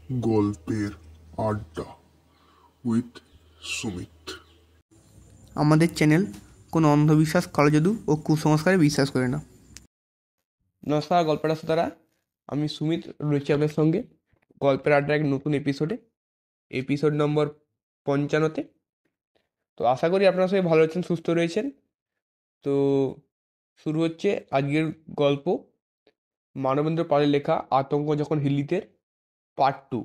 গল্পের আড্ডা উইথ সুমিত। আমাদের চ্যানেল কোনো অন্ধবিশ্বাস, কালজাদু ও কুসংস্কারে বিশ্বাস করে না। নমস্কার গল্পের শ্রোতারা, আমি সুমিত রয়েছি আপনার সঙ্গে গল্পের আড্ডার এক নতুন এপিসোড নম্বর 55। তো আশা করি আপনারা সবাই ভালো আছেন, সুস্থ রয়েছেন। তো শুরু হচ্ছে আজকের গল্প, মানবেন্দ্র পালের লেখা আতঙ্ক যখন হিলিতের পার্ট 2।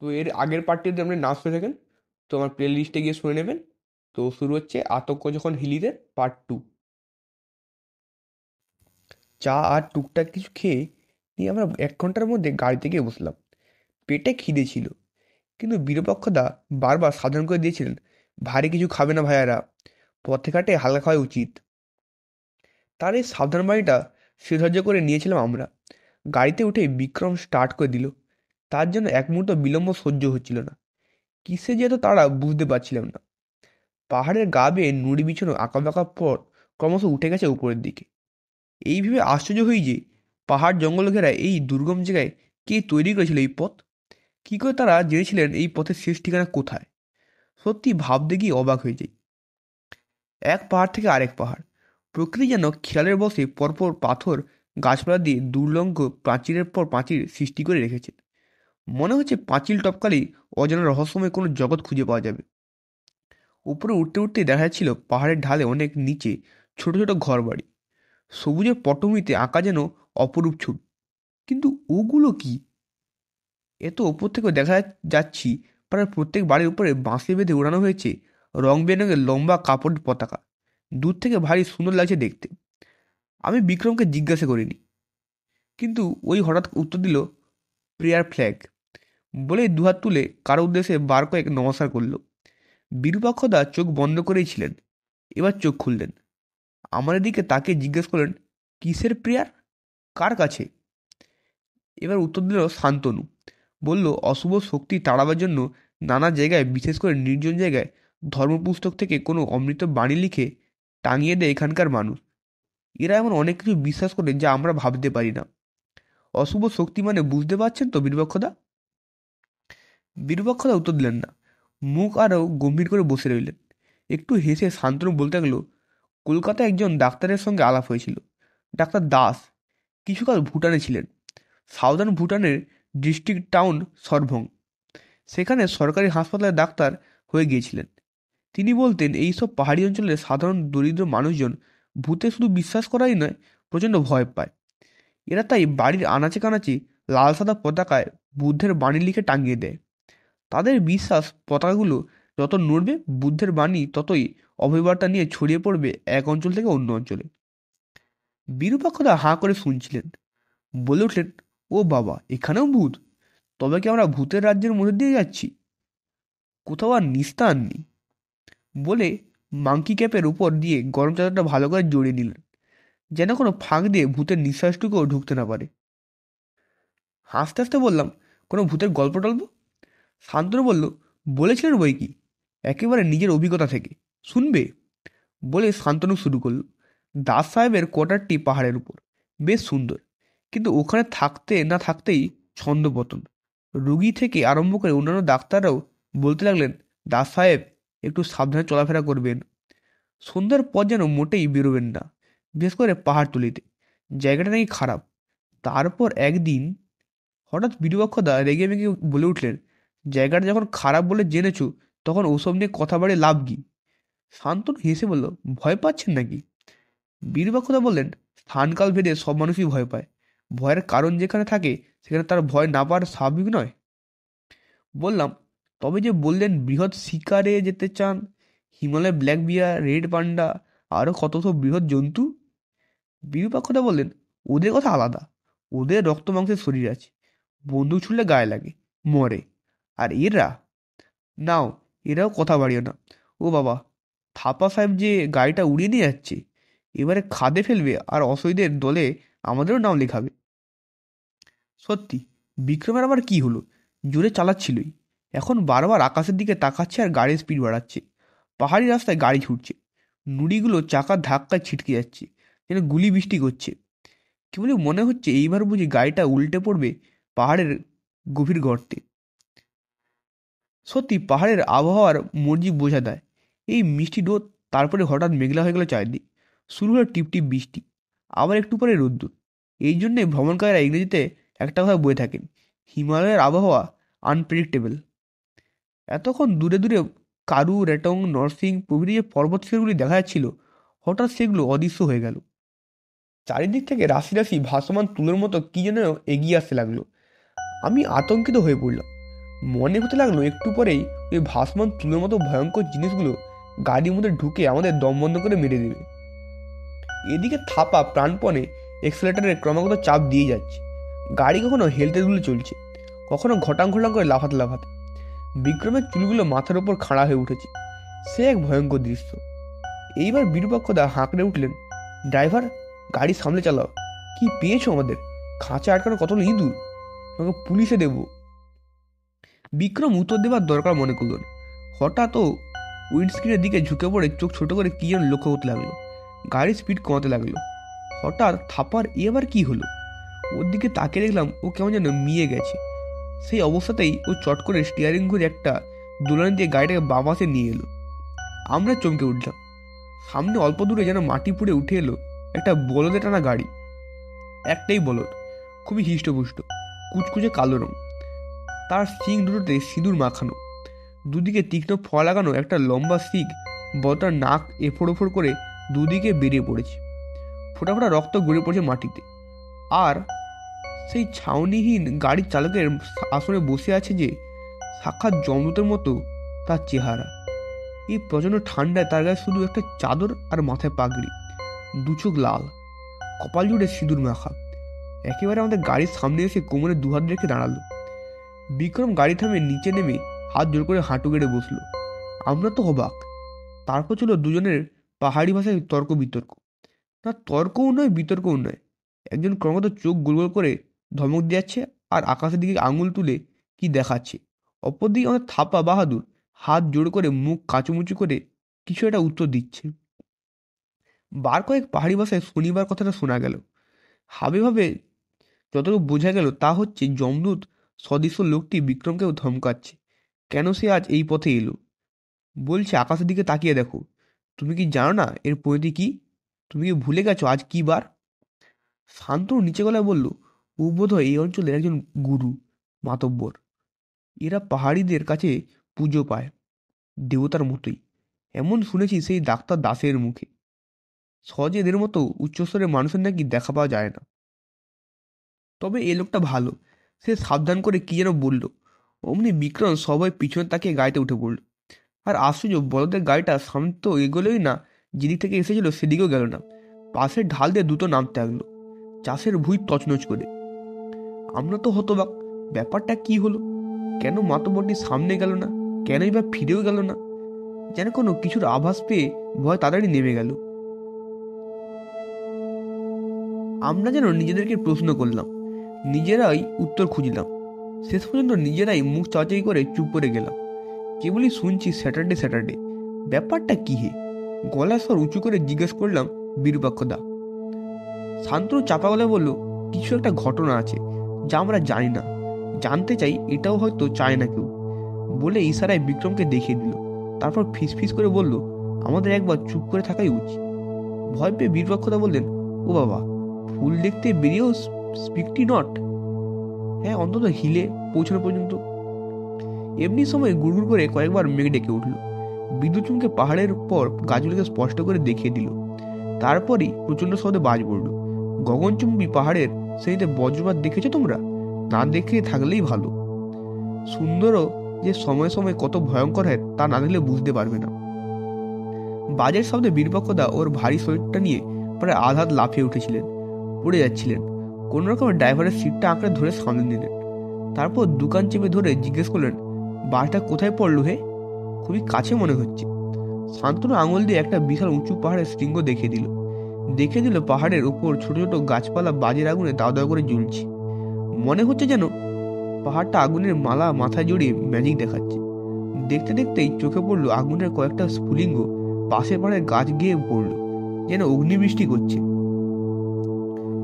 তো এর আগের পার্টটি যদি আপনি না শুনে থাকেন তো আমার প্লে লিস্টে গিয়ে শুনে নেবেন। তো শুরু হচ্ছে আতঙ্ক যখন হিলিতের পার্ট 2। চা আর টুকটাক কিছু খেয়ে নিয়ে আমরা 1 ঘন্টার মধ্যে গাড়িতে গিয়ে বসলাম। পেটে খিদে ছিল, কিন্তু বিরূপাক্ষদা বারবার সাবধান করে দিয়েছিলেন, ভারী কিছু খাবে না ভাইয়ারা, পথে ঘাটে হালকা খাওয়া উচিত। তার এই সাবধান বাড়িটা শিরধার্য করে নিয়েছিলাম আমরা। গাড়িতে উঠে বিক্রম স্টার্ট করে দিল। তার জন্য এক মুহূর্ত বিলম্ব সহ্য হচ্ছিল না। কিসে যেত তারা বুঝতে পারছিলাম না। পাহাড়ের গা বেয়ে নুড়ি বিছানো আঁকাবাঁকা পথ ক্রমশ উঠে গেছে উপরের দিকে। এই ভেবে আশ্চর্য হই যে পাহাড় জঙ্গল ঘেরা এই দুর্গম জায়গায় কে তৈরি করেছিল এই পথ? কী করে তারা জেনেছিলেন এই পথের শেষ ঠিকানা কোথায়? সত্যি ভাবতে গিয়ে অবাক হয়ে যাই। এক পাহাড় থেকে আরেক পাহাড়, প্রকৃতি যেন খেয়ালের বসে পরপর পাথর গাছপালা দিয়ে দুর্লঙ্ঘ প্রাচীরের পর প্রাচীর সৃষ্টি করে রেখেছেন। মনে হচ্ছে পাঁচিল টপকালেই অজানা রহস্যময় কোনো জগৎ খুঁজে পাওয়া যাবে। উপরে উঠতে উঠতে দেখা যাচ্ছিল পাহাড়ের ঢালে অনেক নিচে ছোট ছোট ঘর বাড়ি, সবুজের পটভূমিতে আঁকা যেন অপরূপ ছবি। কিন্তু ওগুলো কি? এত ওপর থেকেও দেখা যাচ্ছি প্রায় প্রত্যেক বাড়ির উপরে বাঁশে বেঁধে ওড়ানো হয়েছে রং বেরঙের লম্বা কাপড়ের পতাকা। দূর থেকে ভারী সুন্দর লাগছে দেখতে। আমি বিক্রমকে জিজ্ঞাসা করিনি, কিন্তু ওই হঠাৎ উত্তর দিল, প্রেয়ার ফ্ল্যাগ বলেই দুহাত তুলে কারো উদ্দেশ্যে বার কয়েক নমস্কার করল। বিরূপাক্ষদা চোখ বন্ধ করেই ছিলেন, এবার চোখ খুললেন, আমাদের দিকে তাকে জিজ্ঞেস করলেন, কিসের প্রেয়ার, কার কাছে? এবার উত্তর দিল শান্তনু। বলল, অশুভ শক্তি তাড়াবার জন্য নানা জায়গায়, বিশেষ করে নির্জন জায়গায় ধর্মপুস্তক থেকে কোনো অমৃত বাণী লিখে টাঙিয়ে দেয় এখানকার মানুষ। এরা এমন অনেক কিছু বিশ্বাস করে যা আমরা ভাবতে পারি না। অশুভ শক্তি মানে বুঝতে পারছেন তো বিরূপাক্ষদা? বিরূপাক্ষদা উত্তর দিলেন না, মুখ আরও গম্ভীর করে বসে রইলেন। একটু হেসে শান্তনু বলতে লাগলো, কলকাতায় একজন ডাক্তারের সঙ্গে আলাপ হয়েছিল, ডাক্তার দাস। কিছুকাল ভুটানে ছিলেন, সাউদার্ন ভুটানের ডিস্ট্রিক্ট টাউন সরভং। সেখানে সরকারি হাসপাতালে ডাক্তার হয়ে গিয়েছিলেন। তিনি বলতেন, এইসব পাহাড়ি অঞ্চলের সাধারণ দরিদ্র মানুষজন ভূতে শুধু বিশ্বাস করাই নয়, প্রচণ্ড ভয় পায়। এরা তাই বাড়ির আনাচে কানাচে লাল সাদা পতাকায় বুদ্ধের বাণী লিখে টাঙিয়ে দেয়। তাদের বিশ্বাস, পতাকাগুলো যত নড়বে বুদ্ধের বাণী ততই অভয়বার্তা নিয়ে ছড়িয়ে পড়বে এক অঞ্চল থেকে অন্য অঞ্চলে। বিরূপাক্ষদা হাঁ করে শুনছিলেন, বলে উঠলেন, ও বাবা, এখানেও ভূত? তবে কি আমরা ভূতের রাজ্যের মধ্যে দিয়ে যাচ্ছি? কোথাও আর নিস্তার নেই। বলে মাংকি ক্যাপের উপর দিয়ে গরম চাদরটা ভালো করে জড়িয়ে নিলেন, যেন কোনো ফাঁক দিয়ে ভূতের নিঃশ্বাসটুকুও ঢুকতে না পারে। হাসতে হাসতে বললাম, কোনো ভূতের গল্প টল্প? শান্তনু বলল, বলেছিলেন বই কি, একেবারে নিজের অভিজ্ঞতা থেকে শুনবে। বলে শান্তনু শুরু করল। দাস সাহেবের কোয়ার্টারটি পাহাড়ের উপর, বেশ সুন্দর, কিন্তু ওখানে থাকতে না থাকতেই ছন্দপতন। রুগী থেকে আরম্ভ করে অন্যান্য ডাক্তাররাও বলতে লাগলেন, দাস সাহেব একটু সাবধানে চলাফেরা করবেন, সন্ধ্যার পর যেন মোটেই বেরোবেন না, বিশেষ করে পাহাড়তলিতে, জায়গাটা নাকি খারাপ। তারপর একদিন হঠাৎ বিরূপাক্ষদা রেগে মেগে বলে উঠলেন, জায়গাটা যখন খারাপ বলে জেনেছো তখন ওসব নিয়ে কথা বাড়িয়ে লাভ কি? শান্তনু হেসে বলল, ভয় পাচ্ছেন নাকি? বিরূপাক্ষদা বললেন, স্থানকাল ভেদে সব মানুষই ভয় পায়, ভয়ের কারণ যেখানে থাকে সেখানে তার ভয় না পাওয়ার স্বাভাবিক নয়। বললাম, তবে যে বললেন বৃহৎ শিকারে যেতে চান, হিমালয় ব্ল্যাক বিয়ার, রেড পান্ডা, আরও কত সব বৃহৎ জন্তু। বিরূপাক্ষদা বললেন, ওদের কথা আলাদা, ওদের রক্ত মাংসের শরীর আছে, বন্দুক ছুড়লে গায়ে লাগে, মরে। আর এরা, নাও, এরাও কথা বাড়িও না। ও বাবা, থাপা সাহেব যে গাড়িটা উড়িয়ে নিয়ে যাচ্ছে, এবারে খাদে ফেলবে আর অসহায়দের দলে আমাদেরও নাম লেখাবে। সত্যি, বিক্রমের আবার কি হলো? জোরে চালাচ্ছিলই, এখন বারবার আকাশের দিকে তাকাচ্ছে আর গাড়ির স্পিড বাড়াচ্ছে। পাহাড়ি রাস্তায় গাড়ি ছুটছে, নুড়িগুলো চাকার ধাক্কায় ছিটকে যাচ্ছে, যেন গুলি বৃষ্টি করছে। কেবলই মনে হচ্ছে এইবার বুঝি গাড়িটা উল্টে পড়বে পাহাড়ের গভীর গর্তে। সত্যি পাহাড়ের আবহাওয়ার মর্জি বোঝা দেয়। এই মিষ্টি রোদ, তারপরে হঠাৎ মেঘলা হয়ে গেল চারিদিক। শুরু হলো টিপটিপ বৃষ্টি, আবার একটু পরে রোদ্দুর। এই জন্যে ভ্রমণকারীরা ইংরেজিতে একটা কথা বলে থাকেন, হিমালয়ের আবহাওয়া আনপ্রেডিক্টেবল। এতক্ষণ দূরে দূরে কারু, রেটং, নরসিং প্রভৃতি যে পর্বত শিখরগুলি দেখা যাচ্ছিল, হঠাৎ সেগুলো অদৃশ্য হয়ে গেল। চারিদিক থেকে রাশি রাশি ভাসমান তুলোর মতো কি যেন এগিয়ে আসতে লাগলো। আমি আতঙ্কিত হয়ে পড়লাম। মনে হতে লাগলো একটু পরেই ওই ভাসমান তুলোর মতো ভয়ঙ্কর জিনিসগুলো গাড়ির মধ্যে ঢুকে আমাদের দম বন্ধ করে মেরে দেবে। এদিকে থাপা প্রাণপণে এক্সেলেটারের ক্রমাগত চাপ দিয়ে যাচ্ছে। গাড়ি কখনো হেলতে দুলে চলছে, কখনো ঘটাং ঘটাং করে লাফাতে লাফাতে। বিক্রমের চুলগুলো মাথার ওপর খাড়া হয়ে উঠেছে। সে এক ভয়ঙ্কর দৃশ্য। এইবার বিরূপাক্ষদা হাঁকড়ে উঠলেন, ড্রাইভার, গাড়ি সামলে চালাও। কি পেয়েছো আমাদের? খাঁচা আটকানো কতগুলো ইঁদুর, আমাকে পুলিশে দেব। বিক্রম উত্তর দেবার দরকার মনে করল না। হঠাৎ ও উইন্ডস্ক্রিনের দিকে ঝুঁকে পড়ে চোখ ছোট করে কি যেন লক্ষ্য করতে লাগলো। গাড়ির স্পিড কমাতে লাগলো। হঠাৎ থাপার এবার কি হলো? ওর দিকে তাকিয়ে দেখলাম ও কেমন যেন মিয়ে গেছে। সেই অবস্থাতেই ও চট করে স্টিয়ারিং ঘুরে একটা দোলন দিয়ে গাড়িটাকে বাঁ পাশে নিয়ে এলো। আমরা চমকে উঠলাম। সামনে অল্প দূরে যেন মাটি পুড়ে উঠে এলো একটা বলদে টানা গাড়ি। একটাই বলদ, খুবই হিষ্টপুষ্ট, কুচকুচে কালো রং। তার শিং দুটোতে সিঁদুর মাখানো, দুদিকে তীক্ষ্ণ ফল লাগানো একটা লম্বা শিং বলটার নাক এফোড় ওফোড় করে দুদিকে বেরিয়ে পড়েছে। ফোঁটা ফোঁটা রক্ত গড়িয়ে পড়েছে মাটিতে। আর সেই ছাউনিহীন গাড়ির চালকের আসনে বসে আছে যে সাক্ষাৎ যমদূতের মতো তার চেহারা। এই প্রচণ্ড ঠান্ডায় তার গায়ে শুধু একটা চাদর আর মাথায় পাগড়ি, দু চোখ লাল, কপাল জুড়ে সিঁদুর মাখা। একেবারে আমাদের গাড়ির সামনে এসে কোমরে দুহাত রেখে দাঁড়ালো। বিক্রম গাড়ি থামে নিচে নেমে হাত জোর করে হাঁটু গেড়ে বসলো। আমরা তো অবাক। তারপর ছিল দুজনের পাহাড়ি ভাষায় তর্ক বিতর্ক। না তর্কও নয়, বিতর্কও নয়। একজন ক্রমাগত চোখ গোল গোল করে ধমক দিচ্ছে আর আকাশের দিকে আঙুল তুলে কি দেখাচ্ছে। অপরদিকে আমাদের থাপা বাহাদুর হাত জোড় করে মুখ কাঁচুমুচু করে কিছু একটা উত্তর দিচ্ছে। বার কয়েক পাহাড়ি ভাষায় শনিবার কথাটা শোনা গেল। হাবে ভাবে যতটুকু বোঝা গেল তা হচ্ছে যমদূত সদৃশ্য লোকটি বিক্রমকেও ধমকাচ্ছে। কেন সে আজ এই পথে এলো? বলছে, আকাশের দিকে তাকিয়ে দেখো। তুমি কি জানো না এর পরিণতি কি? তুমি কি ভুলে গেছো আজ কি বার? শান্তনু নিচে গলায় বলল, ও বোধহয় এই অঞ্চলের একজন গুরু, মাতব্বর। এরা পাহাড়িদের কাছে পুজো পায়, দেবতার মতোই। এমন শুনেছি সেই ডাক্তার দাসের মুখে। সহজে এদের মতো উচ্চস্তরের মানুষের নাকি দেখা পাওয়া যায় না। তবে এ লোকটা ভালো। সে সাবধান করে কি যেন বলল। অমনি বিক্রম সবাই পিছনে তাকিয়ে গাড়িতে উঠে পড়ল। আর আশ্চর্য, বলদের গাড়িটা সামনে তো এগোলোই না, যেদিক থেকে এসেছিল সেদিকেও গেল না। পাশের ঢাল দিয়ে দুটো নামতে লাগলো, চাষের ভুঁই তছনছ করে। আমরা তো হতবাক, ব্যাপারটা কি হলো? কেন মাতব্বরটি সামনে গেল না? কেনই বা ফিরেও গেল না? যেন কোনো কিছুর আভাস পেয়ে ভয় তাড়াতাড়ি নেমে গেল। আমরা যেন নিজেদেরকে প্রশ্ন করলাম, নিজেরাই উত্তর খুঁজলাম। শেষ পর্যন্ত নিজেরাই মুখ চাচাই করে চুপ করে গেলাম। কেবলই শুনছি স্যাটারডে স্যাটারডে। ব্যাপারটা কি হে? গলার স্বর উঁচু করে জিজ্ঞেস করলাম বিরূপাক্ষদা। শান্তনু চাপা গলায় বলল, কিছু একটা ঘটনা আছে যা আমরা জানি না, জানতে চাই, এটাও হয়তো চায় না কেউ। বলে ইশারায় বিক্রমকে দেখিয়ে দিল। তারপর ফিসফিস করে বলল, আমাদের একবার চুপ করে থাকাই উচিত। ভয় পেয়ে বিরূপাক্ষদা বললেন, ও বাবা, ফুল দেখতে বেরিয়েও স্পিকটি নট। হ্যাঁ, অন্তত হিলে পৌঁছানো পর্যন্ত। এমনি সময় গুড়গুড় করে কয়েকবার মেঘ ডেকে উঠল। বিদ্যুৎ চুমকে পাহাড়ের পর গাছগুলোকে স্পষ্ট করে দেখিয়ে দিল। তারপরই প্রচণ্ড শব্দে বাজ পড়ল। গগনচুম্বী পাহাড়ের শ্রেণীতে বজ্রপাত দেখেছো তোমরা? না দেখে থাকলেই ভালো। সুন্দরও যে সময় সময় কত ভয়ঙ্কর হয় তা না দেখলে বুঝতে পারবে না। বাজের শব্দে বিরূপাক্ষদা ওর ভারী শরীরটা নিয়ে প্রায় আধ লাফিয়ে উঠেছিলেন, পড়ে যাচ্ছিলেন। কোনো রকমের ড্রাইভারের সিটটা আঁকড়ে ধরে সামনে নিলেন। তারপর দোকান চেপে ধরে জিজ্ঞেস করলেন, বাসটা কোথায় পড়লো হে? খুবই কাছে মনে হচ্ছে। শান্তনু আঙুল দিয়ে একটা বিশাল উঁচু পাহাড়ের শৃঙ্গ দেখিয়ে দিল পাহাড়ের উপর ছোট ছোট গাছপালা বাজের আগুনে দাও দাও করে জ্বলছে। মনে হচ্ছে যেন পাহাড়টা আগুনের মালা মাথায় জড়িয়ে ম্যাজিক দেখাচ্ছে। দেখতে দেখতেই চোখে পড়লো আগুনের কয়েকটা স্ফুলিঙ্গ পাশের পাহাড়ের গাছ গিয়ে পড়লো, যেন অগ্নিবৃষ্টি করছে।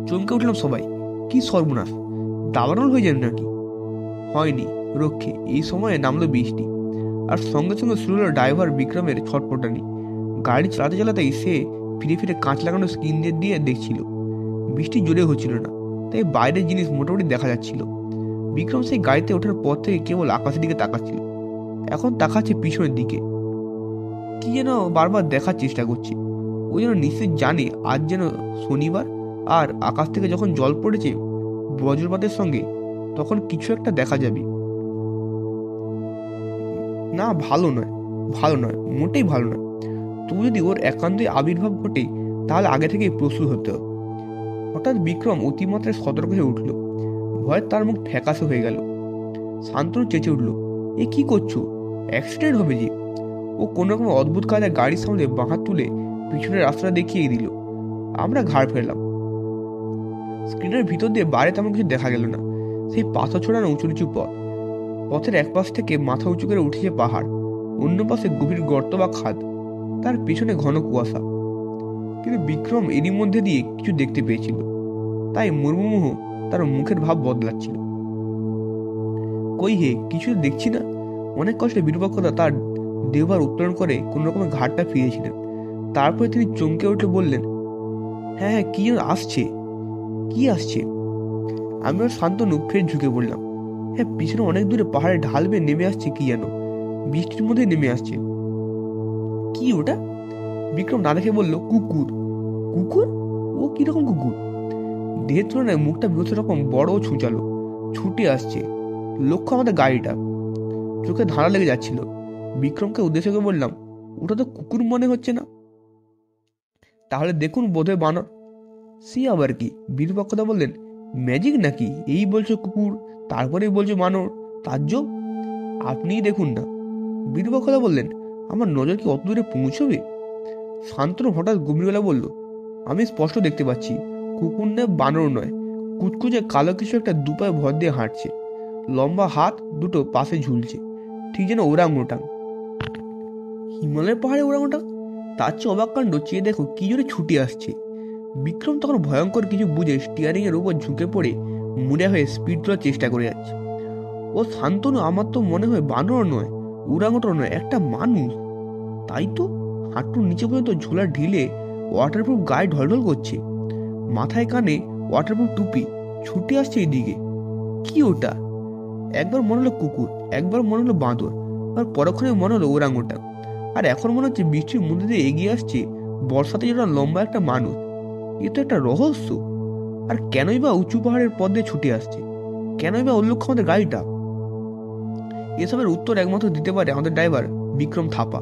চমকে উঠলাম সবাই। কি সর্বনাশ, দাবানল হয়ে যান নাকি? হয়নি রক্ষে। এই সময়ে নামলো বৃষ্টি, আর সঙ্গে সঙ্গে শুরু হলো ড্রাইভার বিক্রমের ছটপটানি। গাড়ি চালাতে চালাতেই সে ফিরে ফিরে কাঁচ লাগানো স্ক্রিন দিয়ে দেখছিল। বৃষ্টি জোরে হচ্ছিল না, তাই বাইরের জিনিস মোটামুটি দেখা যাচ্ছিল। বিক্রম সেই গাড়িতে ওঠার পর থেকে কেবল আকাশের দিকে তাকাচ্ছিল। এখন তাকাচ্ছে পিছনের দিকে, কি যেন বারবার দেখার চেষ্টা করছে। ও যেন নিশ্চিত জানে আজ যেন শনিবার, আর আকাশ থেকে যখন জল পড়েছে বজ্রপাতের সঙ্গে, তখন কিছু একটা দেখা যাবে। না, ভালো নয়, ভালো নয়, মোটেই ভালো নয়। তবু যদি ওর একান্তই আবির্ভাব ঘটে, তাহলে আগে থেকেই প্রস্তুত হতে হবে। হঠাৎ বিক্রম অতিমাত্রায় সতর্ক হয়ে উঠল। ভয়ে তার মুখ ফ্যাকাশে হয়ে গেল। শান্তনু চেঁচে উঠল, এ কি করছো? অ্যাক্সিডেন্ট হবে যে। ও কোনো রকম অদ্ভুত কায়দায় গাড়ির সামনে বাঁ তুলে পিছনের রাস্তাটা দেখিয়ে দিল। আমরা ঘাড় ফেরলাম। স্ক্রিনের ভিতর দিয়ে বাইরে তেমন কিছু দেখা গেল না। সেই পাথর ছোড়ানো উঁচু নিচু পথ। পথের এক পাশ থেকে মাথা উঁচু করে উঠেছে পাহাড়, অন্য পাশে গভীর গর্ত বা খাদ, তার পিছনে ঘন কুয়াশা। কিন্তু বিক্রম এরই মধ্যে দিয়ে কিছু দেখতে পেয়েছিল, তাই মুর্মুমুহ তার মুখের ভাব বদলাচ্ছিল। কই হে, কিছু দেখছি না। অনেক কষ্টে বিরূপাক্ষতা তার দেহভার উত্তোলন করে কোন রকমের ঘাটটা ফিরেছিলেন। তারপরে তিনি চমকে উঠে বললেন, হ্যাঁ হ্যাঁ, কি যেন আসছে। কি আসছে? আমি ওর শান্তনু ফের ঝুঁকে পড়লাম। হ্যাঁ, পিছনে অনেক দূরে পাহাড়ে ঢাল বেয়ে নেমে আসছে কি যেন, বৃষ্টির মধ্যে নেমে আসছে। কি ওটা? বিক্রম না দেখে বলল, কুকুর। কুকুর? ও কিরকম কুকুর? দেহের তুলনায় মুখটা বিভৎস রকম বড় ও ছুঁচালো, ছুটে আসছে। লক্ষ্য আমাদের গাড়িটা। চোখে ধারা লেগে যাচ্ছিল। বিক্রমকে উদ্দেশ্য করে বললাম, ওটা তো কুকুর মনে হচ্ছে না। তাহলে দেখুন, বোধহয় বানর। সে আবার কি? বিরূপাক্ষতা বললেন, ম্যাজিক নাকি? এই বলছো কুকুর, তারপরেই বলছো বানর, তাজ্জব। আপনিই দেখুন না। বিরূপাক্ষতা বললেন, আমার নজর কি অত দূরে পৌঁছবে? শান্তনু হঠাৎ গম্ভীর গলায় বলল, আমি স্পষ্ট দেখতে পাচ্ছি, কুকুর নয়, বানর নয়, কুচকুচে কালো কিছু একটা দুপায়ে ভর দিয়ে হাঁটছে। লম্বা হাত দুটো পাশে ঝুলছে, ঠিক যেন ওরাংওটাং। হিমালয়ের পাহাড়ে ওরাংওটাং? তার চেয়ে অবাক কাণ্ড, চেয়ে দেখো কি জোরে ছুটে আসছে। বিক্রম তখন ভয়ঙ্কর কিছু বুঝে স্টিয়ারিং এর উপর ঝুঁকে পড়ে মুড়ে হয়ে স্পিড তোলার চেষ্টা করে যাচ্ছে। ও শান্তনু, আমার তো মনে হয় বানর নয়, ওরাংওটাং নয়, একটা মানুষ। তাই তো, হাঁটুর নিচে পর্যন্ত ঝোলা ঢিলে ওয়াটারপ্রুফ গায়ে ঢলঢল করছে, মাথায় কানে ওয়াটারপ্রুফ টুপি, ছুটে আসছে এইদিকে। কি ওটা? একবার মনে হলো কুকুর, একবার মনে হলো বাঁদর, আর পরক্ষণে মনে হলো ওরাংওটাং, আর এখন মনে হচ্ছে বৃষ্টির মধ্যে দিয়ে এগিয়ে আসছে বর্ষাতে যেটা লম্বা একটা মানুষ। এ তো একটা রহস্য। আর কেনই বা উঁচু পাহাড়ের পথ দিয়ে ছুটে আসছে? কেনই বা ওর লক্ষ্য আমাদের গাড়িটা? এসবের উত্তর একমাত্র দিতে পারে আমাদের ড্রাইভার বিক্রম থাপা।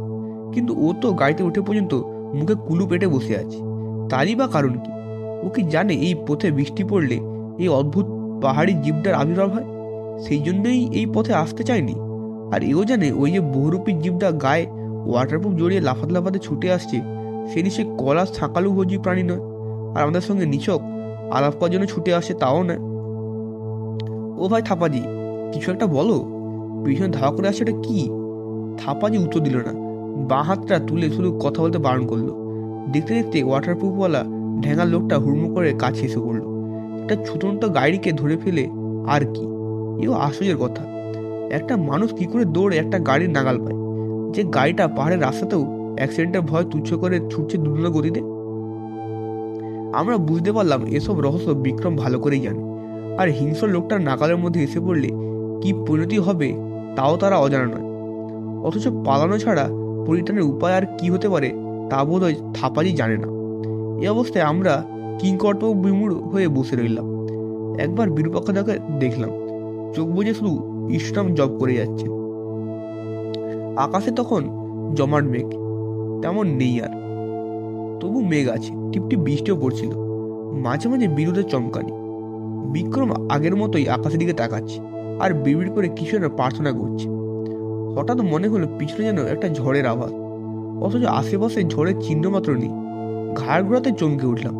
কিন্তু ও তো গাড়িতে উঠে পর্যন্ত মুখে কুলু পেটে বসে আছে। তারই বা কারণ কি? ও কি জানে এই পথে বৃষ্টি পড়লে এই অদ্ভুত পাহাড়ি জীবটার আবির্ভাব হয়? সেই জন্যই এই পথে আসতে চায়নি। আর এও জানে ওই যে বহুরূপী জীবটা গায়ে ওয়াটারপ্রুফ জড়িয়ে লাফাতে লাফাতে ছুটে আসছে, সে নিশ্চয়ই কলা ছাঁকালু ভোজী প্রাণী নয়, আর আমাদের সঙ্গে নিছক আলাপ করার জন্য ছুটে আসছে তাও নয়। ও ভাই থাপাজি, কিছু একটা বলো। পিছনে ধাওয়া করে আসছে, ওটা কি? থাপাজি উত্তর দিল না, বাঁ হাতটা তুলে শুধু কথা বলতে বারণ করলো। দেখতে দেখতে ওয়াটারপ্রুফওয়ালা ঢ্যাঙার লোকটা হুড়মুড় করে কাছে এসে পড়লো। একটা ছুটন্ত গাড়িকে ধরে ফেলে আর কি! এও আশ্চর্যের কথা, একটা মানুষ কি করে দৌড়ে একটা গাড়ির নাগাল পায়, যে গাড়িটা পাহাড়ের রাস্তাতেও অ্যাক্সিডেন্টের ভয় তুচ্ছ করে ছুটছে দ্রুত গতিতে। আমরা বুঝতে পারলাম এসব রহস্য বিক্রম ভালো করেই জানে, আর হিংস্র লোকটার নাগালের মধ্যে এসে পড়লে কি পরিণতি হবে তাও তারা অজানা নয়। অথচ পালানো ছাড়া পরিত্রাণের উপায় আর কি হতে পারে তা বোধহয় থাপাজি জানে না। এই অবস্থায় আমরা কিংকর্তব্য বিমূঢ় হয়ে বসে রইলাম। একবার বিরূপাক্ষতাকে দেখলাম, চোখ বুজে শুধু ইসলাম জপ করে যাচ্ছে। আকাশে তখন জমাট মেঘ তেমন নেই, আর তবু মেঘ আছে, টিপটিপ বৃষ্টিও পড়ছিল, মাঝে মাঝে বিদ্যুতের চমকানি। বিক্রম আগের মতোই আকাশের দিকে তাকাচ্ছে আর বিড়বিড় করে কিছু একটা প্রার্থনা করছে। হঠাৎ মনে হলো পিছনে যেন একটা ঝড়ের আওয়াজ, অথচ আশেপাশে ঝড়ের চিহ্ন মাত্র নেই। ঘাড় ঘোরাতে চমকে উঠলাম।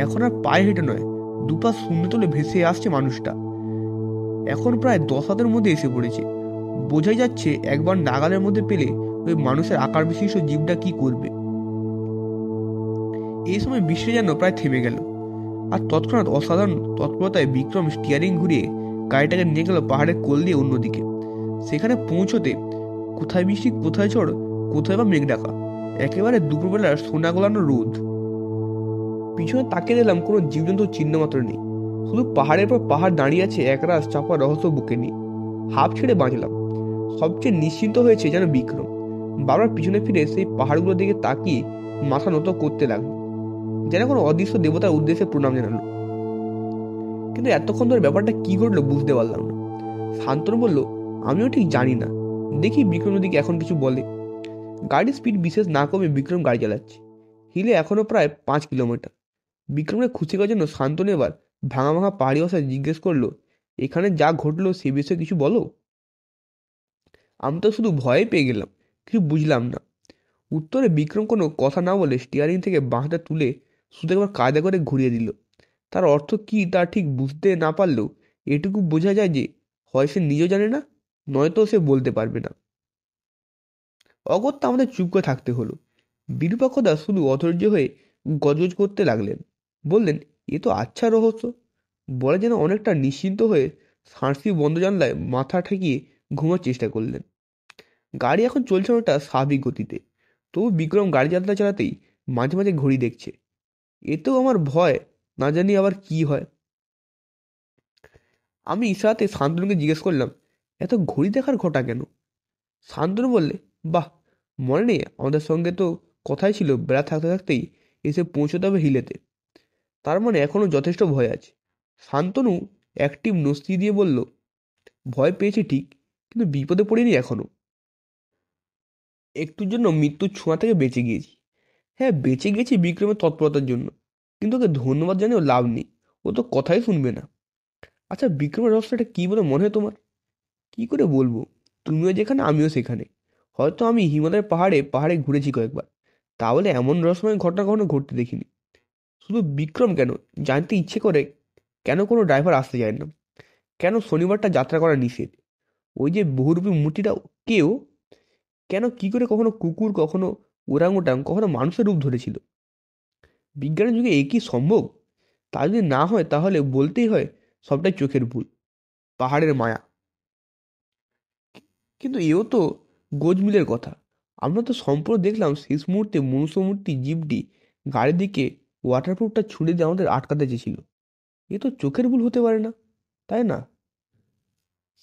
এখন আর পায়ে হেঁটে নয়, দুপা শূন্য তলে ভেসে আসছে মানুষটা। এখন প্রায় 10 হাতের মধ্যে এসে পড়েছে। বোঝাই যাচ্ছে একবার নাগালের মধ্যে পেলে ওই মানুষের আকার বিশিষ্ট জীবটা কি করবে। এই সময় বৃষ্টি যেন প্রায় থেমে গেল, আর তৎক্ষণাৎ অসাধারণ তৎপরতায় বিক্রম স্টিয়ারিং ঘুরিয়ে গাড়িটাকে নিয়ে গেল পাহাড়ের কোল দিয়ে অন্যদিকে। সেখানে পৌঁছতে কোথায় বৃষ্টি, কোথায় ঝড়, কোথায় বা মেঘ ডাকা, একেবারে দুপুরবেলার সোনা গলানো রোদ। পিছনে তাকিয়ে দিলাম, কোনো জীবজন্তুর চিহ্ন মাত্র নেই। শুধু পাহাড়ের পর পাহাড় দাঁড়িয়ে আছে একরাশ চাপা রহস্য বুকে নিয়ে। হাঁপ ছেড়ে বাঁচলাম। সবচেয়ে নিশ্চিন্ত হয়েছে যেন বিক্রম। বারবার পিছনে ফিরে সেই পাহাড়গুলোর দিকে তাকিয়ে মাথা নত করতে লাগলো, যেন কোনো অদৃশ্য দেবতার উদ্দেশ্যে প্রণাম জানালো। কিন্তু এতক্ষণ ধরে ব্যাপারটা কি ঘটলো বুঝতে পারলাম না। শান্তনু বলল, আমিও ঠিক জানি না, দেখি বিক্রম দিকে এখন কিছু বলে। গাড়ির স্পিড বিশেষ না কমে বিক্রম গাড়ি চালাচ্ছে। হিলে এখনো প্রায় 5 কিলোমিটার। বিক্রমকে খুশি করার জন্য শান্তনু এবার ভাঙা ভাঙা পাহাড়ি ভাষায় জিজ্ঞেস করলো, এখানে যা ঘটলো সে বিষয়ে কিছু বলো। আমি তো শুধু ভয়ে পেয়ে গেলাম, কিছু বুঝলাম না। উত্তরে বিক্রম কোনো কথা না বলে স্টিয়ারিং থেকে বাঁটা তুলে শুধু একবার কায়দা করে ঘুরিয়ে দিল। তার অর্থ কি তা ঠিক বুঝতে না পারলেও এটুকু বোঝা যায় যে হয় সে নিজেও জানে না, নয়তো সে বলতে পারবে না। অগত্যা আমাদের চুপ করে থাকতে হলো। বিরূপাক্ষদা শুধু অধৈর্য হয়ে গজগজ করতে লাগলেন। বললেন, এ তো আচ্ছা রহস্য। বলে যেন অনেকটা নিশ্চিন্ত হয়ে সাঁড়সি বন্ধ জানলায় মাথা ঠেকিয়ে ঘুমার চেষ্টা করলেন। গাড়ি এখন চলছে অনেকটা স্বাভাবিক গতিতে। তবু বিক্রম গাড়ি চালাতে চালাতেই মাঝে মাঝে ঘড়ি দেখছে। এতেও আমার ভয়, না জানি আবার কি হয়। আমি ইশারাতে শান্তনুকে জিজ্ঞেস করলাম, এত ঘড়ি দেখার ঘটা কেন? শান্তনু বললে, বাহ, মনে নেই আমাদের সঙ্গে তো কথাই ছিল বেলা থাকতে থাকতেই এসে পৌঁছতে হবে হিলেতে। তার মানে এখনো যথেষ্ট ভয় আছে। শান্তনু অ্যাক্টিভ নস্তি দিয়ে বলল, ভয় পেয়েছি ঠিক, কিন্তু বিপদে পড়িনি এখনো। একটুর জন্য মৃত্যুর ছোঁয়া থেকে বেঁচে গিয়েছি। হ্যাঁ, বেঁচে গেছি বিক্রমের তৎপরতার জন্য, কিন্তু ওকে ধন্যবাদ জানিয়েও লাভ নেই, ও তো কথাই শুনবে না। আচ্ছা, বিক্রমের রহস্যটা কী বলে মনে হয় তোমার? কি করে বলবো, তুমিও যেখানে আমিও সেখানে। হয়তো আমি হিমালয়ের পাহাড়ে পাহাড়ে ঘুরেছি কয়েকবার, তাহলে এমন রহস্যময় ঘটনা কখনো ঘটতে দেখিনি। শুধু বিক্রম কেন, জানতে ইচ্ছে করে কেন কোনো ড্রাইভার আসতে চায় না, কেন শনিবারটা যাত্রা করা নিষেধ, ওই যে বহুরূপী মূর্তিটা কেউ, কেন কি করে কখনো কুকুর, কখনো ওরাংওটাং, কখনো মানুষের রূপ ধরেছিল। বিজ্ঞানের যুগে এ কি সম্ভব? তা যদি না হয় তাহলে বলতেই হয় সবটাই চোখের ভুল, পাহাড়ের মায়া। কিন্তু এও তো গোজমিলের কথা। আমরা তো সম্পূর্ণ দেখলাম শেষ মুহূর্তে মনুষ্যমূর্তি জীবটি গাড়ির দিকে ওয়াটারপ্রুফটা ছুড়ে দিয়ে আমাদের আটকাতে চেয়েছিল। এ তো চোখের ভুল হতে পারে না, তাই না?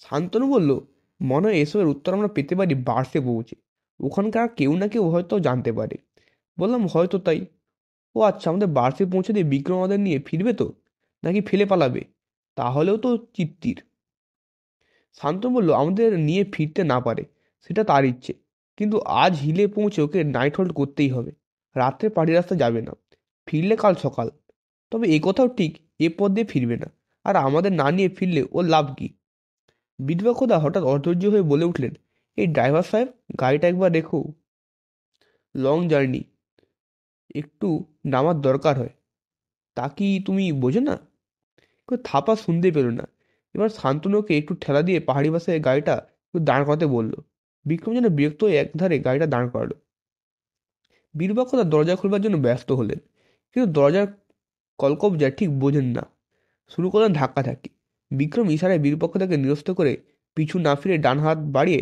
শান্তনু বলল, মনে হয় এসবের উত্তর আমরা পেতে পারি বার্সে পৌঁছে। ওখানকার কেউ না কেউ হয়তো জানতে পারে। বললাম, হয়তো তাই। ও আচ্ছা, আমাদের বার্সে পৌঁছে দিয়ে বিক্রম আমাদের নিয়ে ফিরবে তো, নাকি ফেলে পালাবে? তাহলেও তো চিত্তির। শান্তনু বলল, আমাদের নিয়ে ফিরতে না পারে, সেটা তার ইচ্ছে, কিন্তু আজ হিলে পৌঁছে ওকে নাইট হোল্ড করতেই হবে। রাত্রে পাহাড়ি রাস্তা যাবে না, ফিরলে কাল সকাল। তবে এ কথাও ঠিক, এ পথ দিয়ে ফিরবে না, আর আমাদের না নিয়ে ফিরলে ওর লাভ কি? বিধবাখোদা হঠাৎ অধৈর্য হয়ে বলে উঠলেন, এই ড্রাইভার সাহেব, গাড়িটা একবার রেখো। লং জার্নি, একটু নামার দরকার হয়, তা কি তুমি বোঝো না? কেউ থাপা শুনতে পেল না। এবার শান্তনুকে একটু ঠেলা দিয়ে পাহাড়ি বাসায় গাড়িটা একটু দাঁড় করাতে বলল। বিক্রম যেন বিরক্ত হয়ে একধারে গাড়িটা দাঁড় করালো। বীরবাক্যদা দরজা খুলবার জন্য ব্যস্ত হলেন, কিন্তু দরজার কলকবজা ঠিক বোঝেন না। শুরু করলেন ধাক্কাধাক্কি। বিক্রম ইশারায় বীরপক্ষতাকে নিরস্ত করে পিছু না ফিরে ডান হাত বাড়িয়ে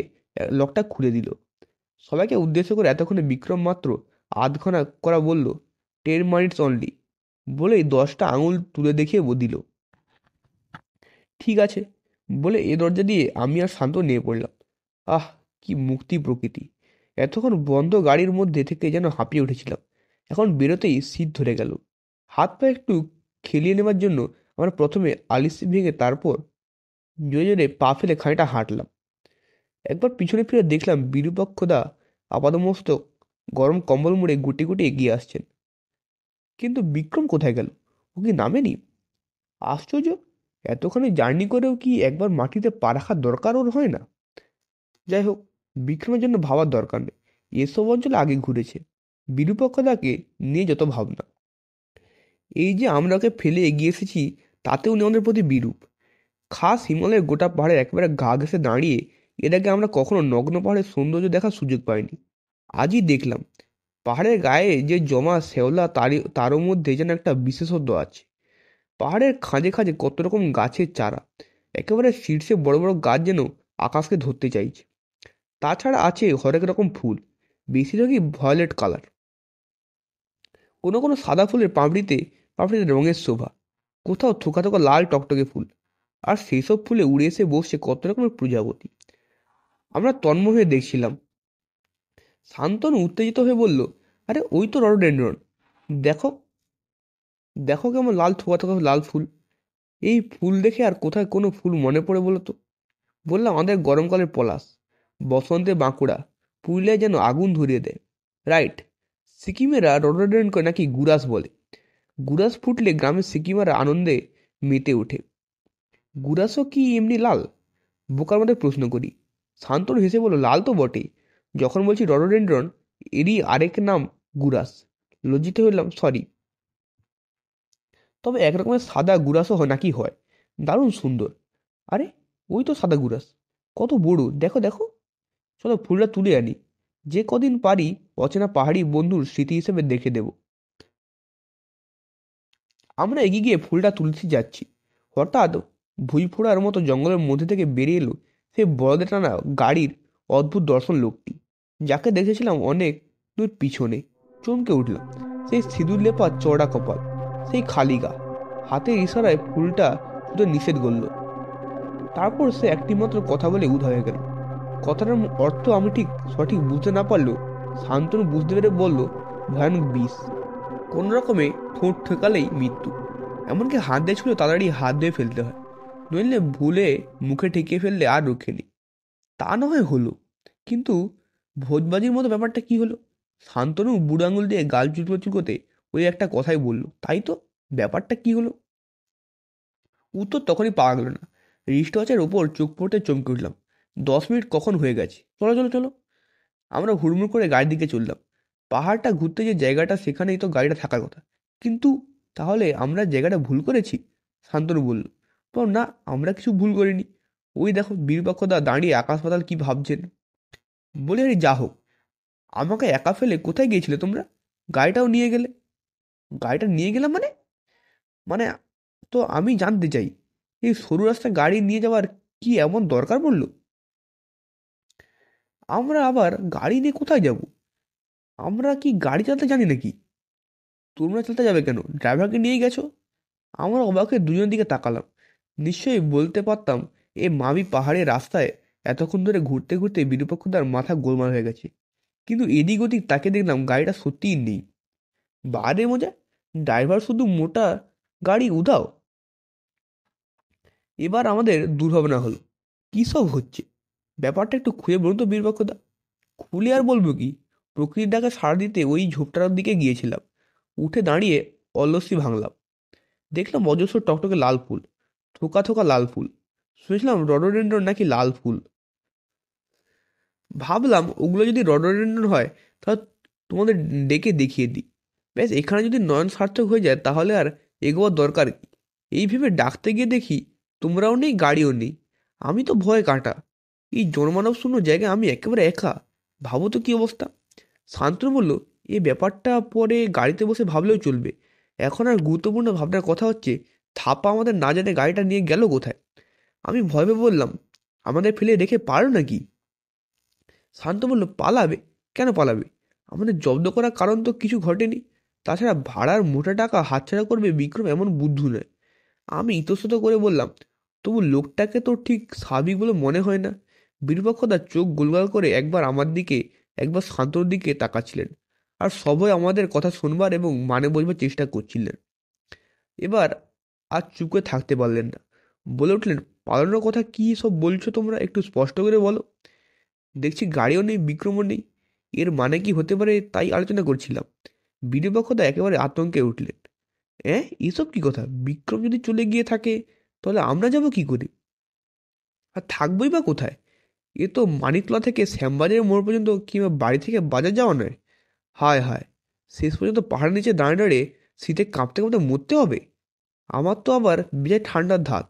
লকটা খুলে দিল। সবাইকে উদ্দেশ্য করে এতক্ষণে বিক্রম মাত্র আধখানা করা বলল, 10 মিনিটস অনলি, বলেই 10টা আঙুল তুলে দেখিয়ে দিল। ঠিক আছে বলে এ দরজা দিয়ে আমি আর শান্ত নিয়ে পড়লাম। আহ, কি মুক্তি প্রকৃতি! এতক্ষণ বন্ধ গাড়ির মধ্যে থেকে যেন হাঁপিয়ে উঠেছিলাম। এখন বেরোতেই শীত ধরে গেল। হাত পা একটু খেলিয়ে নেবার জন্য আমরা প্রথমে আলিসি ভেঙে তারপর জোরে জোরে পা ফেলে খানিকটা হাঁটলাম। একবার পিছনে ফিরে দেখলাম বিরূপাক্ষদা আপাদমস্তক গরম কম্বল মুড়ে গুটি গুটি এগিয়ে আসছেন। কিন্তু বিক্রম কোথায় গেল? ও কি নামেনি? আশ্চর্য, এতখানি জার্নি করেও কি একবার মাটিতে পা রাখার দরকার ওর হয় না? যাই হোক, বিক্রমের জন্য ভাবার দরকার নেই, এসব অঞ্চলে আগে ঘুরেছে। বিরূপাক্ষদাকে নিয়ে যত ভাবনা। এই যে আমরা ওকে ফেলে এগিয়ে এসেছি, তাতে উনি আমাদের প্রতি বিরূপ। খাস হিমালয়ের গোটা পাহাড়ের একেবারে গা ঘেঁষে দাঁড়িয়ে এর আগে আমরা কখনো নগ্ন পাহাড়ের সৌন্দর্য দেখার সুযোগ পাইনি। আজই দেখলাম পাহাড়ের গায়ে যে জমা শ্যাওলা, তারও মধ্যে যেন একটা বিশেষত্ব আছে। পাহাড়ের খাঁজে খাঁজে কত রকম গাছের চারা, একেবারে শীর্ষে বড় বড় গাছ যেন আকাশকে ধরতে চাইছে। তাছাড়া আছে হরেক রকম ফুল, বেশিরভাগই ভয়োলেট কালার। কোনো কোনো সাদা ফুলের পাপড়িতে পাপড়িতে রঙের শোভা, কোথাও থোকা থোকা লাল টকটকে ফুল, আর সেই সব ফুলে উড়ে এসে বসছে কত রকমের প্রজাপতি। আমরা তন্ময় হয়ে দেখছিলাম। শান্তনু উত্তেজিত হয়ে বলল, আরে ওই তো রডোডেনড্রন, দেখো দেখো কেমন লাল থোকা থোকা লাল ফুল। এই ফুল দেখে আর কোথায় কোনো ফুল মনে পড়ে বলো তো? বললাম, আমাদের গরমকালের পলাশ, বসন্তের বাঁকুড়া, পুরুলিয়ায় যেন আগুন ধরিয়ে দেয়। রাইট, সিকিমেরা রডোডেন্ড্রনকে নাকি গুরাস বলে। গুরাস ফুটলে গ্রামের সিকিমারা আনন্দে মেতে ওঠে। গুরাসও কি এমনি লাল? বোকার মধ্যে প্রশ্ন করি। শান্তনু হেসে বলল, লাল তো বটেই, যখন বলছি রডোডেনড্রন, এরই আরেক নাম গুরাস। লজ্জিত হইলাম, সরি। তবে এক রকমের সাদা গুরাসও নাকি হয়, দারুণ সুন্দর। আরে ওই তো সাদা গুরাস, কত বড়, দেখো দেখো। চলো ফুলটা তুলে আনি, যে কদিন পারি অচেনা পাহাড়ি বন্ধুর স্মৃতি হিসেবে দেখে দেব। আমরা এগিয়ে গিয়ে ফুলটা তুলতে যাচ্ছি, হঠাৎ ভুঁই ফোড়ার মতো জঙ্গলের মধ্যে থেকে বেরিয়ে এলো সেই বড়দের টানা গাড়ির অদ্ভুত দর্শন লোকটি, যাকে দেখেছিলাম অনেক দূর পিছনে। চমকে উঠলাম। সেই সিঁদুর লেপা চওড়া কপাল, সেই খালি গা, হাতের ইশারায় ফুলটা শুধু নিষেধ করল। তারপর সে একটি মাত্র কথা বলে উধা হয়ে গেল। কথাটার অর্থ আমি ঠিক সঠিক বুঝতে না পারলেও শান্তনু বুঝতে পেরে বলল, ভয়ানক বিষ, কোন রকমে ঠোঁট ঠেকালেই মৃত্যু। এমনকি হাত দিয়ে ছুলে তাড়াতাড়ি হাত ধুয়ে ফেলতে হয়, নইলে ভুলে মুখে ঠেকিয়ে ফেললে আর রক্ষে নেই। তা না হয় হলো, কিন্তু ভোজবাজির মতো ব্যাপারটা কি হলো? শান্তনু বুড়ো আঙুল দিয়ে গাল চুলকোতে ওই একটা কথাই বলল, তাই তো, ব্যাপারটা কি হলো? উত্তর তখনই পাওয়া গেল না। রিস্ট ওয়াচের ওপর চোখ পড়তে চমকে উঠলাম। 10 মিনিট কখন হয়ে গেছে, চলো চলো চলো। আমরা হুড়মুড় করে গাড়ির দিকে চললাম। পাহাড়টা ঘুরতে যে জায়গাটা, সেখানেই তো গাড়িটা থাকার কথা। কিন্তু তাহলে আমরা জায়গাটা ভুল করেছি? শান্তনু বলল। না, আমরা কিছু ভুল করিনি। ওই দেখো বীরপক্ষদা দাঁড়িয়ে আকাশ পাতাল কি ভাবছেন। বলে, আরে যা হোক, আমাকে একা ফেলে কোথায় গিয়েছিলে তোমরা? গাড়িটাও নিয়ে গেলে। গাড়িটা নিয়ে গেলাম মানে? মানে তো আমি জানতে চাই, এই সরু রাস্তায় গাড়ি নিয়ে যাওয়ার কি এমন দরকার পড়লো? আমরা আবার গাড়ি নিয়ে কোথায় যাব? আমরা কি গাড়ি চালাতে জানি নাকি? তোমরা চালাতে যাবে কেন? ড্রাইভারকে নিয়ে গেছো। আমরা অবাক হয়ে দুজনের দিকে তাকালাম। নিশ্চয়ই বলতে পারতাম এ মামি পাহাড়ের রাস্তায় এতক্ষণ ধরে ঘুরতে ঘুরতে বিরূপাক্ষদার মাথা গোলমাল হয়ে গেছে। কিন্তু এদিক ওদিক তাকে দেখলাম গাড়িটা সত্যিই নেই। বারে মজা, ড্রাইভার শুধু, মোটা গাড়ি উধাও। এবার আমাদের দুর্ভাবনা হলো, কী সব হচ্ছে? ব্যাপারটা একটু খুঁজে বলুন তো বীরপক্ষদা। খুলে আর বলবো কি, প্রকৃতির ডাকে সাড়া দিতে ওই ঝোপটার দিকে গিয়েছিলাম। উঠে দাঁড়িয়ে অলসি ভাঙলাম। দেখলাম অজস্র টকটকে লাল ফুল, থোকা থোকা লাল ফুল। শুনেছিলাম রডোডেনড্রন নাকি লাল ফুল। ভাবলাম ওগুলো যদি রডোডেনড্রন হয়, তাহলে তোমাদের ডেকে দেখিয়ে দিই। ব্যাস, এখানে যদি নয়ন সার্থক হয়ে যায় তাহলে আর এগোবার দরকার কি? এই ভেবে ডাকতে গিয়ে দেখি তোমরাও নেই, গাড়িও নেই। আমি তো ভয় কাটা। এই জনমানব শূন্য জায়গায় আমি একেবারে একা। ভাবো তো কী অবস্থা। শান্তনু বলল, এই ব্যাপারটা পরে গাড়িতে বসে ভাবলেও চলবে। এখন আর গুরুত্বপূর্ণ ভাবনার কথা হচ্ছে, থাপা আমাদের না জানে গাড়িটা নিয়ে গেল কোথায়। আমি ভয় পেয়ে বললাম, আমাদের ফেলে রেখে পারো নাকি? শান্ত বলল, পালাবে? কেন পালাবে? আমাদের জব্দ করার কারণ তো কিছু ঘটেনি। তাছাড়া ভাড়ার মোটা টাকা হাতছাড়া করবে বিক্রম এমন বুদ্ধু নয়। আমি ইতস্তত করে বললাম, তবু লোকটাকে তো ঠিক স্বাভাবিক বলে মনে হয় না। বীরপক্ষদা চোখ গোলগাল করে একবার আমার দিকে একবার শান্তর দিকে তাকাচ্ছিলেন, আর সবাই আমাদের কথা শুনবার এবং মানে বোঝবার চেষ্টা করছিলেন। এবার আর চুপ করে থাকতে পারলেন না, বলে উঠলেন, পালানোর কথা কী সব বলছো তোমরা, একটু স্পষ্ট করে বলো। দেখছি গাড়িও নেই, বিক্রমও নেই, এর মানে কি হতে পারে তাই আলোচনা করছিলাম। বীরপক্ষদা একেবারে আতঙ্কে উঠলেন। এসব কি কথা? বিক্রম যদি চলে গিয়ে থাকে, তাহলে আমরা যাব কি করে? আর থাকবোই বা কোথায়? এ তো মানিকতলা থেকে শ্যামবাজারের মোড় পর্যন্ত, কিংবা বাড়ি থেকে বাজার যাওয়া নয়। হায় হায়, শেষ পর্যন্ত পাহাড়ের নিচে দাঁড়িয়ে দাঁড়িয়ে শীতে কাঁপতে কাঁপতে মরতে হবে। আমার তো আবার বেজায় ঠান্ডার ধাত।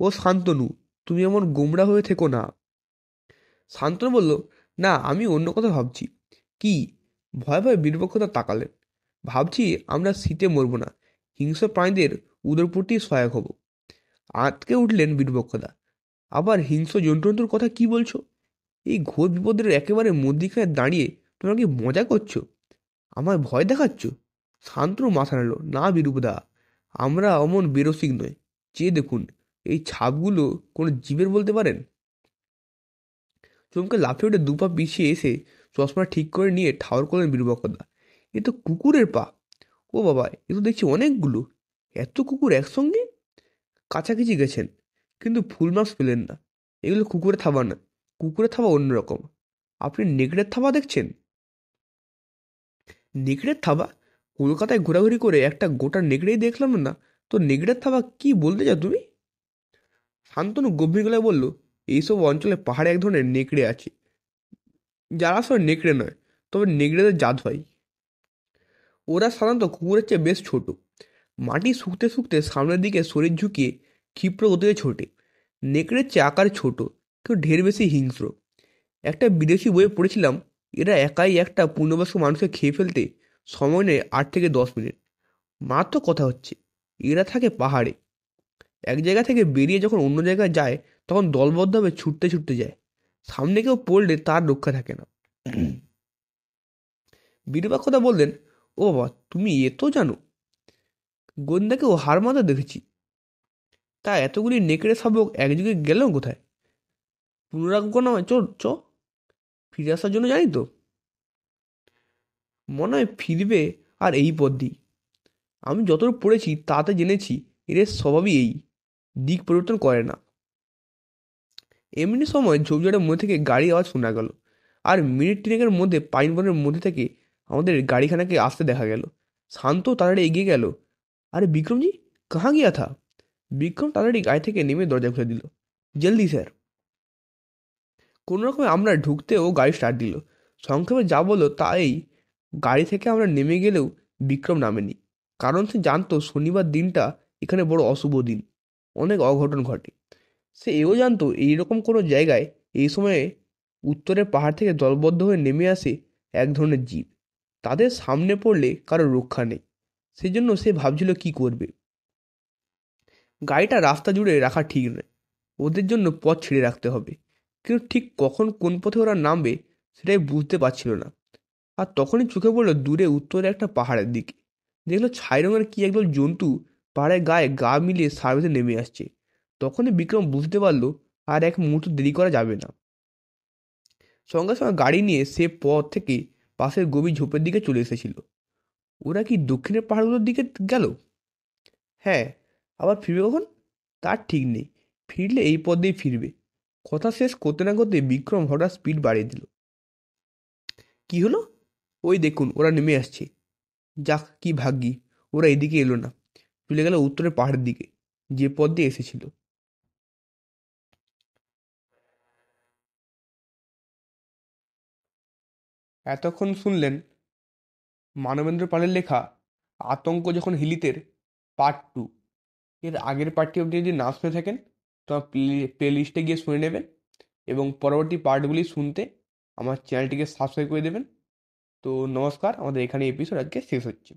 ও শান্তনু, তুমি এমন গোমড়া হয়ে থেকো না। শান্তনু বলল, না, আমি অন্য কথা ভাবছি। কি? ভয়ে ভয়ে বীরপক্ষদা তাকালেন। ভাবছি আমরা শীতে মরবো না, হিংস্র প্রাণীদের উদরপূর্তি সহায়ক হব। আঁতকে উঠলেন বীরবক্ষদা। আবার হিংস্র জন্তুর কথা কি বলছো? এই ঘোর বিপদের একেবারে মধ্যিখানে দাঁড়িয়ে তোমরা কি মজা করছো? আমায় ভয় দেখাচ্ছ? শান্তনু মাথা নাড়ল। না বিরূপদা, আমরা অমন বেরসিক নয়। চেয়ে দেখুন, এই ছাপগুলো কোনো জীবের বলতে পারেন? চমকে লাফিয়ে উঠে দুপা পিছিয়ে এসে চশমা ঠিক করে নিয়ে ঠাউর করলেন বীরবক্ষদা। এ তো কুকুরের পা। ও বাবা, এ তো দেখছি অনেকগুলো। এত কুকুর একসঙ্গে? কাছাকাছি গেছেন, কিন্তু ফুল মার্কস পেলেন না। এগুলো কুকুরের থাবা না, কুকুরের থাবা অন্যরকম। আপনি নেকড়ের থাবা দেখছেন? নেকড়ের থাবা? কলকাতায় ঘোরাঘুরি করে একটা গোটা নেকড়েই দেখলাম না, তো নেকড়ের থাবা কি বলতে চাও তুমি? শান্তনু গম্ভীর গলায় বলল, এইসব অঞ্চলে পাহাড়ে এক ধরনের নেকড়ে আছে, যারা আসলে নেকড়ে নয়, তবে নেকড়েদের জাত হয়। ওরা সাধারণত কুকুরের চেয়ে বেশ ছোট। মাটি শুকতে শুকতে সামনের দিকে শরীর ঝুঁকিয়ে ক্ষিপ্র গতিতে ছোটে। নেকড়ের চেয়ে আকার ছোট, কিন্তু ঢের বেশি হিংস্র। একটা বিদেশি বইয়ে পড়েছিলাম, এরা একাই একটা পূর্ণবয়স্ক মানুষকে খেয়ে ফেলতে সময় নেয় 8 থেকে 10 মিনিট। মারাত্মক কথা হচ্ছে, এরা থাকে পাহাড়ে। এক জায়গা থেকে বেরিয়ে যখন অন্য জায়গায় যায়, তখন দলবদ্ধভাবে ছুটতে ছুটতে যায়। সামনে কেউ পড়লে তার রক্ষা থাকে না। বীরবাক কথা বললেন, ও বাবা, তুমি এ তো জানো? গোয়েন্দাকেও হার মাথা দেখেছি। তা এতগুলি নেকড়ে শাবক একযোগে গেল কোথায়? পুনরাগমন চ চ ফিরে আসার জন্য জানি তো। মনে হয় ফিরবে, আর এই পথ দিয়ে। আমি যতটুকু পড়েছি তাতে জেনেছি এদের স্বভাবই এই, দিক পরিবর্তন করে না। এমনি সময় ঝোপঝাড়ের মধ্যে থেকে গাড়ি আওয়াজ শোনা গেল, আর মিনিট তিনেকের মধ্যে পাইন বনের মধ্যে থেকে আমাদের গাড়িখানাকে আসতে দেখা গেল। শান্ত তাড়াতাড়ি এগিয়ে গেল। আরে বিক্রমজি, কাহা গিয়া থা? বিক্রম তাড়াতাড়ি গাড়ি থেকে নেমে দরজা খুলে দিল। জলদি স্যার। কোনো রকমে আমরা ঢুকতে ও গাড়ি স্টার্ট দিল। সংক্ষেপে যা বললো তা এই, গাড়ি থেকে আমরা নেমে গেলেও বিক্রম নামেনি। কারণ সে জানতো শনিবার দিনটা এখানে বড় অশুভ দিন, অনেক অঘটন ঘটে। সে এও জানতো এইরকম কোনো জায়গায় এই সময়ে উত্তরের পাহাড় থেকে দলবদ্ধ হয়ে নেমে আসে এক ধরনের জীব। তাদের সামনে পড়লে কারো রক্ষা নেই। সেজন্য সে ভাবছিল কি করবে। গাড়িটা রাস্তা জুড়ে রাখা ঠিক নয়, ওদের জন্য পথ ছেড়ে রাখতে হবে। কিন্তু ঠিক কখন কোন পথে ওরা নামবে সেটাই বুঝতে পারছিল না। আর তখনই চোখে পড়লো দূরে উত্তরে একটা পাহাড়ের দিকে। দেখলো ছাই রঙের কি একদল জন্তু পাহাড়ের গায়ে গা মিলিয়ে সার্ভিসে নেমে আসছে। তখনই বিক্রম বুঝতে পারলো আর এক মুহূর্ত দেরি করা যাবে না। সঙ্গে সঙ্গে গাড়ি নিয়ে সে পথ থেকে পাশের গভীর ঝোপের দিকে চলে এসেছিল। ওরা কি দক্ষিণের পাহাড়গুলোর দিকে গেল? হ্যাঁ, আবার ফিরবে কখন তার ঠিক নেই। ফিরলে এই পথ দিয়েই ফিরবে। কথা শেষ করতে না করতে বিক্রম হঠাৎ স্পিড বাড়িয়ে দিল। কি হলো? ওই দেখুন, ওরা নেমে আসছে। যাক, কি ভাগ্যি ওরা এদিকে এলো না, চলে গেল উত্তরের পাহাড়ের দিকে, যে পথ দিয়ে এসেছিল। এতক্ষণ শুনলেন মানবেন্দ্র পালের লেখা আতঙ্ক যখন হিলিতের পার্ট 2। এর আগের পার্টটি আপনি যদি না শুনে থাকেন তো প্লে লিস্টে গিয়ে শুনে নেবেন, এবং পরবর্তী পার্টগুলি শুনতে আমার চ্যানেলটিকে সাবস্ক্রাইব করে দেবেন। তো নমস্কার, আমাদের এখানে এপিসোড আজকে শেষ হচ্ছে।